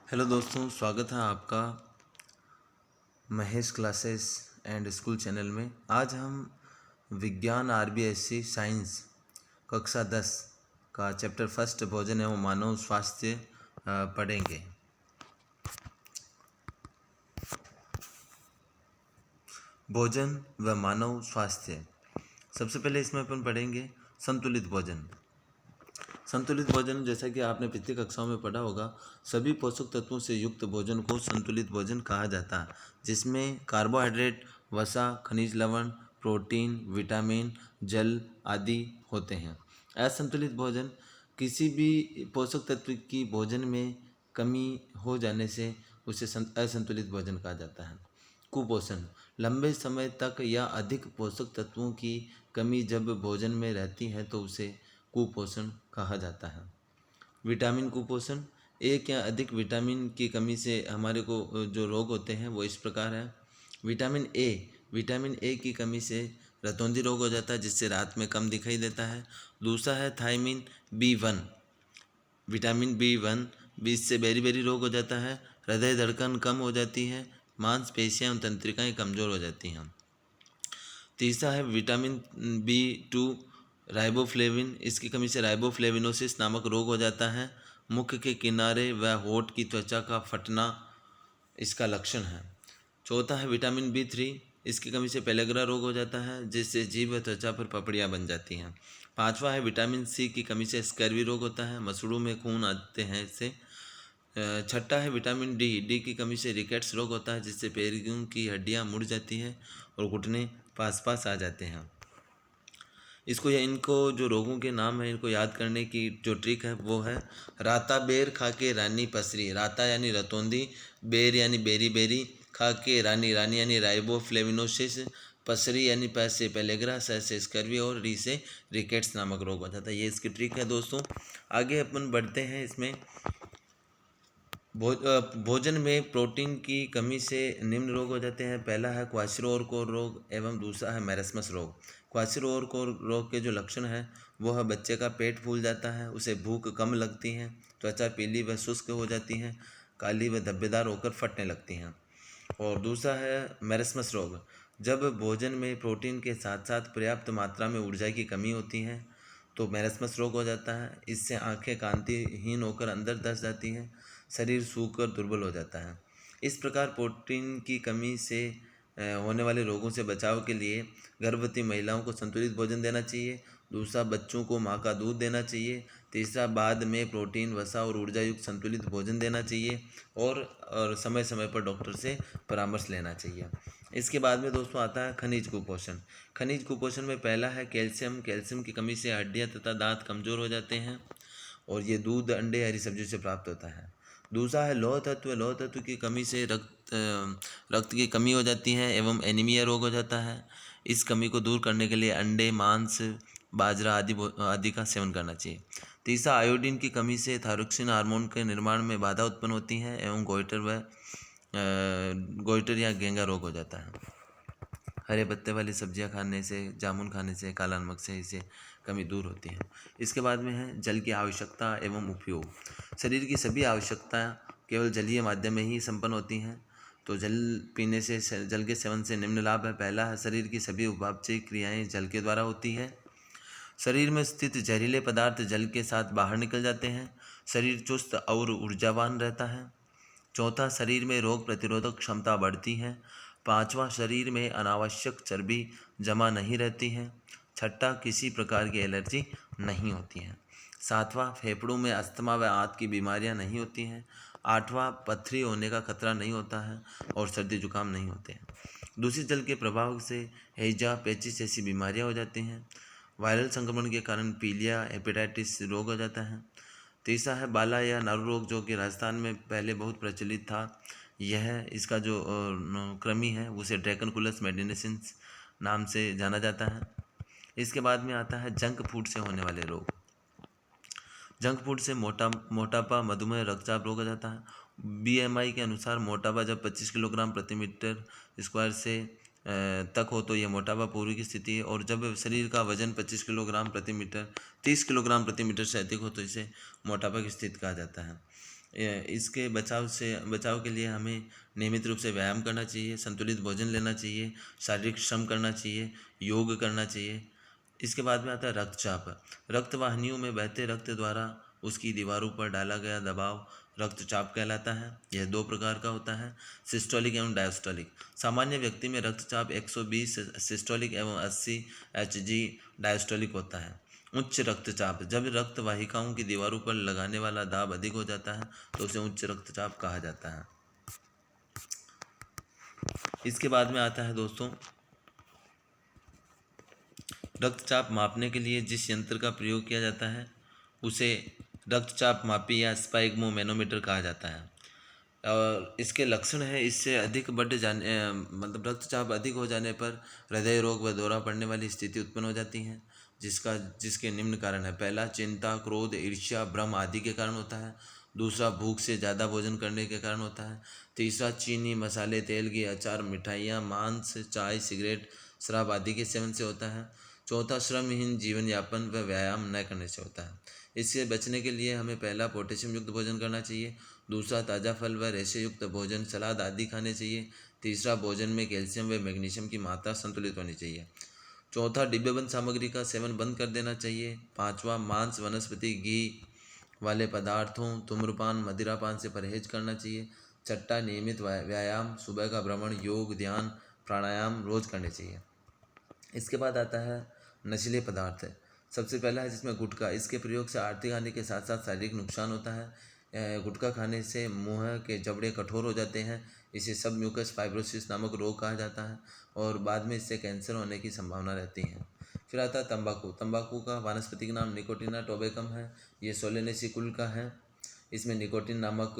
Hello दोस्तों, स्वागत है आपका Mahesh classes and school channel में। आज हम विज्ञान आरबीएससी साइंस कक्षा 10 का चैप्टर फर्स्ट भोजन एवं मानव स्वास्थ्य पढ़ेंगे। भोजन व मानव स्वास्थ्य। सबसे पहले इसमें अपन पढ़ेंगे संतुलित भोजन। संतुलित भोजन, जैसा कि आपने पिछली कक्षाओं में पढ़ा होगा, सभी पोषक तत्वों से युक्त भोजन को संतुलित भोजन कहा जाता है, जिसमें कार्बोहाइड्रेट, वसा, खनिज लवण, प्रोटीन, विटामिन, जल आदि होते हैं। असंतुलित भोजन किसी भी पोषक तत्व की भोजन में कमी हो जाने से उसे असंतुलित भोजन कहा जाता है। कुपोषण, लंबे समय तक या अधिक पोषक तत्वों की कमी जब भोजन में रहती है तो उसे कुपोषण कहा जाता है। विटामिन कुपोषण, एक या अधिक विटामिन की कमी से हमारे को जो रोग होते हैं वो इस प्रकार है। विटामिन ए की कमी से रतौंधी रोग हो जाता है, जिससे रात में कम दिखाई देता है। दूसरा है थायमिन B1, विटामिन B1 बीस से बेरी रोग हो जाता है। हृदय धड़कन कम हो जाती है, मांसपेशियां और तंत्रिकाएं कमज़ोर हो जाती हैं। तीसरा है विटामिन B2 राइबोफ्लेविन, इसकी कमी से राइबोफ्लेविनोसिस नामक रोग हो जाता है। मुख के किनारे व होंठ की त्वचा का फटना इसका लक्षण है। चौथा है विटामिन B3, इसकी कमी से पेलेग्रा रोग हो जाता है, जिससे जीभ व त्वचा पर पपड़ियाँ बन जाती हैं। पांचवा है विटामिन C की कमी से स्कर्वी रोग होता है, मसूड़ों में खून आते हैं इससे। छठा है विटामिन डी की कमी से रिकेट्स रोग होता है, जिससे पैरों की हड्डियां मुड़ जाती हैं और घुटने पास आ जाते हैं। इनको जो रोगों के नाम है, इनको याद करने की जो ट्रिक है वो है राता बेर खा के रानी पसरी। राता यानी रतौंधी, बेर यानी बेरी, खा के रानी यानी राइबोफ्लेविनोसिस, पसरी यानी पैसे पेलेग्रा, से स्कर्वी और री से रिकेट्स नामक रोग हो जाता है। ये इसकी ट्रिक है दोस्तों। आगे अपन बढ़ते हैं इसमें। भोजन में प्रोटीन की कमी से निम्न रोग हो जाते हैं। पहला है क्वाशियोरकोर रोग एवं दूसरा है मैरस्मस रोग। क्वाशियोरकोर रोग के जो लक्षण हैं वो है बच्चे का पेट फूल जाता है, उसे भूख कम लगती है, त्वचा पीली व शुष्क हो जाती है, काली व धब्बेदार होकर फटने लगती हैं। और दूसरा है मैरस्मस रोग, जब भोजन में प्रोटीन के साथ साथ पर्याप्त मात्रा में ऊर्जा की कमी होती है तो मैरस्मस रोग हो जाता है। इससे आंखें कांतिहीन होकर अंदर धंस जाती हैं, शरीर सूख कर दुर्बल हो जाता है। इस प्रकार प्रोटीन की कमी से होने वाले रोगों से बचाव के लिए गर्भवती महिलाओं को संतुलित भोजन देना चाहिए। दूसरा, बच्चों को माँ का दूध देना चाहिए। तीसरा, बाद में प्रोटीन, वसा और ऊर्जा युक्त संतुलित भोजन देना चाहिए और समय समय पर डॉक्टर से परामर्श लेना चाहिए। इसके बाद में दोस्तों आता है खनिज कुपोषण। खनिज कुपोषण में पहला है कैल्शियम की कमी से हड्डियाँ तथा दांत कमज़ोर हो जाते हैं और ये दूध, अंडे, हरी सब्जियों से प्राप्त होता है। दूसरा है लौह तत्व की कमी से रक्त की कमी हो जाती है एवं एनीमिया रोग हो जाता है। इस कमी को दूर करने के लिए अंडे, मांस, बाजरा आदि का सेवन करना चाहिए। तीसरा, आयोडीन की कमी से थायरोक्सिन हार्मोन के निर्माण में बाधा उत्पन्न होती है एवं गोइटर या घेंगा रोग हो जाता है। हरे पत्ते वाली सब्जियां खाने से, जामुन खाने से, काला नमक से इसे कमी दूर होती है। इसके बाद में है जल की आवश्यकता एवं उपयोग। शरीर की सभी आवश्यकताएं केवल जलीय माध्यम में ही संपन्न होती हैं, तो जल के सेवन से निम्न लाभ है। पहला है शरीर की सभी उपापचय क्रियाएं जल के द्वारा होती है। शरीर में स्थित जहरीले पदार्थ जल के साथ बाहर निकल जाते हैं। शरीर चुस्त और ऊर्जावान रहता है। चौथा, शरीर में रोग प्रतिरोधक क्षमता बढ़ती है। पांचवा, शरीर में अनावश्यक चर्बी जमा नहीं रहती है। छठा, किसी प्रकार की एलर्जी नहीं होती है। सातवां, फेफड़ों में अस्थमा व आंत की बीमारियां नहीं होती हैं। आठवां, पथरी होने का खतरा नहीं होता है और सर्दी जुकाम नहीं होते हैं। दूषित जल के प्रभाव से हैजा, पेचिस जैसी बीमारियां हो जाती हैं। वायरल संक्रमण के कारण पीलिया, हेपेटाइटिस रोग हो जाता है। तीसरा है बाला या नारू रोग, जो कि राजस्थान में पहले बहुत प्रचलित था। इसका जो कृमि है उसे ड्रैगनकुलस मेडिनेसिस नाम से जाना जाता है। इसके बाद में आता है जंक फूड से होने वाले रोग। जंक फूड से मोटापा, मधुमेह, रक्तचाप रोग हो जाता है। BMI के अनुसार मोटापा जब 25 किलोग्राम प्रति मीटर स्क्वायर से तक हो तो यह मोटापा पूर्व की स्थिति है, और जब शरीर का वजन 25 किलोग्राम प्रति मीटर 30 किलोग्राम प्रति मीटर से अधिक हो तो इसे मोटापा की स्थिति कहा जाता है। इसके बचाव के लिए हमें नियमित रूप से व्यायाम करना चाहिए, संतुलित भोजन लेना चाहिए, शारीरिक श्रम करना चाहिए, योग करना चाहिए। इसके बाद में आता है रक्तचाप। रक्त वाहिनियों में बहते रक्त द्वारा उसकी दीवारों पर डाला गया दबाव रक्तचाप कहलाता है। यह दो प्रकार का होता है, सिस्टोलिक एवं डायस्टोलिक। सामान्य व्यक्ति में रक्तचाप 120 सिस्टोलिक एवं 80 Hg डायस्टोलिक होता है। उच्च रक्तचाप, जब रक्त वाहिकाओं की दीवारों पर लगाने वाला दाब अधिक हो जाता है तो उसे उच्च रक्तचाप कहा जाता है। इसके बाद में आता है दोस्तों, रक्तचाप मापने के लिए जिस यंत्र का प्रयोग किया जाता है उसे रक्तचाप मापी या स्पाइगमोमेनोमीटर कहा जाता है। और इसके लक्षण है, इससे अधिक बढ़ जाने मतलब रक्तचाप अधिक हो जाने पर हृदय रोग व दौरा पड़ने वाली स्थिति उत्पन्न हो जाती है, जिसके निम्न कारण है। पहला, चिंता, क्रोध, ईर्ष्या, भ्रम आदि के कारण होता है। दूसरा, भूख से ज़्यादा भोजन करने के कारण होता है। तीसरा, चीनी, मसाले, तेल की अचार, मिठाइयाँ, मांस, चाय, सिगरेट, शराब आदि के सेवन से होता है। चौथा, श्रमहीन जीवन यापन व व्यायाम न करने से होता है। इससे बचने के लिए हमें पहला पोटेशियम युक्त भोजन करना चाहिए। दूसरा, ताज़ा फल व रेशे युक्त भोजन, सलाद आदि खाने चाहिए। तीसरा, भोजन में कैल्शियम व मैग्नीशियम की मात्रा संतुलित होनी चाहिए। चौथा, डिब्बेबंद सामग्री का सेवन बंद कर देना चाहिए। पांचवा, मांस, वनस्पति घी वाले पदार्थों, धूम्रपान, मदिरापान से परहेज करना चाहिए। छठा, नियमित व्यायाम, सुबह का भ्रमण, योग, ध्यान, प्राणायाम रोज करने चाहिए। इसके बाद आता है नशीले पदार्थ। सबसे पहला है जिसमें गुटखा। इसके प्रयोग से आर्थिक हानि के साथ साथ शारीरिक नुकसान होता है। गुटखा खाने से मुंह के जबड़े कठोर हो जाते हैं। इसे सब म्यूकस फाइब्रोसिस नामक रोग कहा जाता है और बाद में इससे कैंसर होने की संभावना रहती है। फिर आता है तंबाकू। तंबाकू का वानस्पतिक नाम निकोटिना टोबेकम है। ये सोलेनेसी कुल का है। इसमें निकोटिन नामक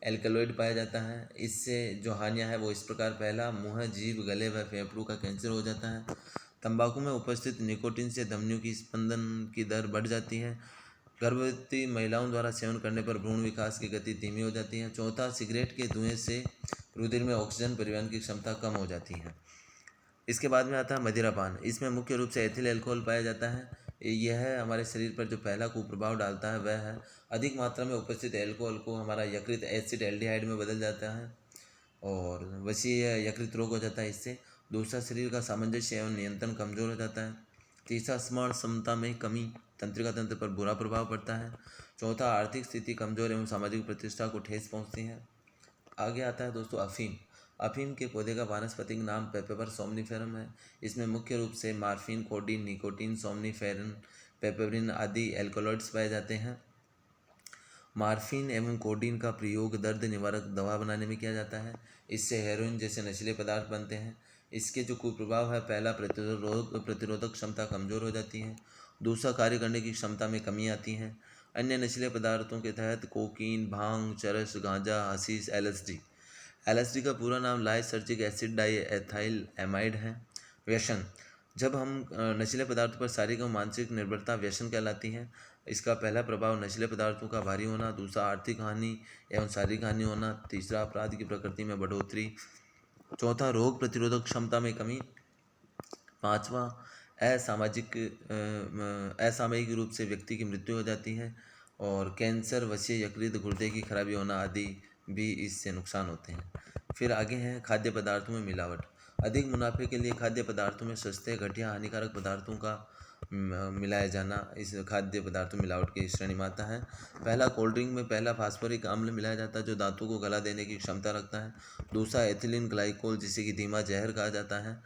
एल्कलॉइड पाया जाता है। इससे जो हानियाँ हैं वो इस प्रकार, पहला, मुंह, जीभ, गले व फेफड़ों का कैंसर हो जाता है। तंबाकू में उपस्थित निकोटिन से धमनियों की स्पंदन की दर बढ़ जाती है। गर्भवती महिलाओं द्वारा सेवन करने पर भ्रूण विकास की गति धीमी हो जाती है। चौथा, सिगरेट के धुएं से रुधिर में ऑक्सीजन परिवहन की क्षमता कम हो जाती है। इसके बाद में आता है मदिरापान। इसमें मुख्य रूप से एथिल अल्कोहल पाया जाता है। यह हमारे शरीर पर जो पहला कुप्रभाव डालता है वह है अधिक मात्रा में उपस्थित अल्कोहल को हमारा यकृत एसिड एल्डिहाइड में बदल जाता है और वशीय यकृत रोग हो जाता है इससे। दूसरा, शरीर का सामंजस्य एवं नियंत्रण कमजोर हो जाता है। तीसरा, स्मरण क्षमता में कमी, तंत्रिका तंत्र पर बुरा प्रभाव पड़ता है। चौथा, आर्थिक स्थिति कमजोर एवं सामाजिक प्रतिष्ठा को ठेस पहुंचती है। आगे आता है दोस्तों अफीम। अफीम के पौधे का वानस्पतिक नाम पेपेबर सोमनिफेरम है। इसमें मुख्य रूप से मार्फिन, कोडीन, निकोटीन, सोमनिफेरन, पेपेरिन आदि एल्कोलॉइड्स पाए जाते हैं। मार्फिन एवं कोडीन का प्रयोग दर्द निवारक दवा बनाने में किया जाता है। इससे हेरोइन जैसे नशीले पदार्थ बनते हैं। इसके जो कुप्रभाव है, पहला, प्रतिरोधक क्षमता कमजोर हो जाती है। दूसरा, कार्य करने की क्षमता में कमी आती है। अन्य नशीले पदार्थों के तहत कोकीन, भांग, चरस, गांजा, हशीश, एलएसडी। एलएसडी का पूरा नाम lysergic acid diethylamide है। व्यसन, जब हम नशीले पदार्थों पर शारीरिक और मानसिक निर्भरता व्यसन कहलाती है। इसका पहला प्रभाव नशीले पदार्थों का भारी होना। दूसरा, आर्थिक हानि एवं शारीरिक हानि होना। तीसरा, अपराध की प्रकृति में बढ़ोतरी। चौथा, रोग प्रतिरोधक क्षमता में कमी। पांचवा, असामयिक रूप से व्यक्ति की मृत्यु हो जाती है और कैंसर, वशीय यकृत, गुर्दे की खराबी होना आदि भी इससे नुकसान होते हैं। फिर आगे हैं खाद्य पदार्थों में मिलावट। अधिक मुनाफे के लिए खाद्य पदार्थों में सस्ते, घटिया, हानिकारक पदार्थों का मिलाया जाना इस खाद्य पदार्थों में मिलावट की श्रेणी में आता है। पहला, कोल्ड ड्रिंक में पहला फास्फोरिक अम्ल मिलाया जाता है जो दांतों को गला देने की क्षमता रखता है। दूसरा, एथिलीन ग्लाइकोल जिसे कि धीमा जहर कहा जाता है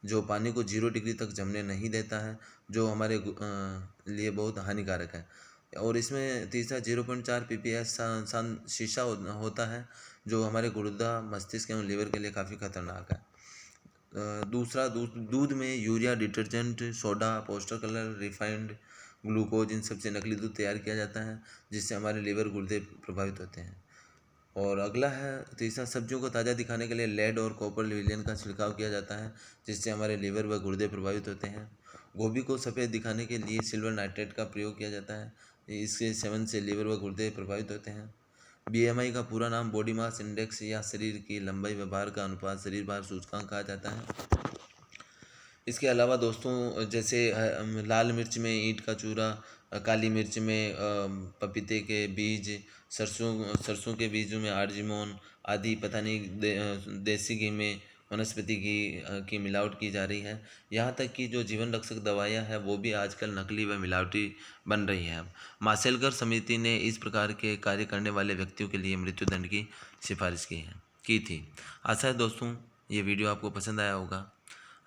जो पानी को 0 डिग्री तक जमने नहीं देता है, जो हमारे लिए बहुत हानिकारक है। और इसमें तीसरा, 0.4 ppm शीशा होता है जो हमारे गुर्दा, मस्तिष्क एवं लीवर के लिए काफ़ी खतरनाक है। दूसरा, दूध में urea, detergent, soda, poster colour, refined glucose, इन सबसे नकली दूध तैयार किया जाता है जिससे हमारे लीवर, गुर्दे प्रभावित होते हैं। और अगला है तीसरा, सब्जियों को ताज़ा दिखाने के लिए लेड और कॉपर विलेन का छिड़काव किया जाता है जिससे हमारे लीवर व गुर्दे प्रभावित होते हैं। गोभी को सफ़ेद दिखाने के लिए सिल्वर नाइट्रेट का प्रयोग किया जाता है। इसके सेवन से लीवर व गुर्दे प्रभावित होते हैं। बीएमआई का पूरा नाम बॉडी मास इंडेक्स या शरीर की लंबाई व भार का अनुपात शरीर भार सूचकांक कहा जाता है। इसके अलावा दोस्तों जैसे लाल मिर्च में ईंट का चूरा, काली मिर्च में पपीते के बीज, सरसों के बीजों में आर्जिमोन आदि पता नहीं देसी घी में वनस्पति घी की मिलावट की जा रही है। यहाँ तक कि जो जीवन रक्षक दवाइयाँ हैं वो भी आजकल नकली व मिलावटी बन रही हैं। माशेलकर समिति ने इस प्रकार के कार्य करने वाले व्यक्तियों के लिए मृत्युदंड की सिफारिश की थी। आशा है दोस्तों ये वीडियो आपको पसंद आया होगा।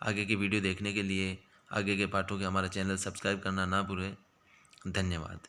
आगे की वीडियो देखने के लिए, आगे के पाठों के हमारा चैनल सब्सक्राइब करना ना भूलें। धन्यवाद।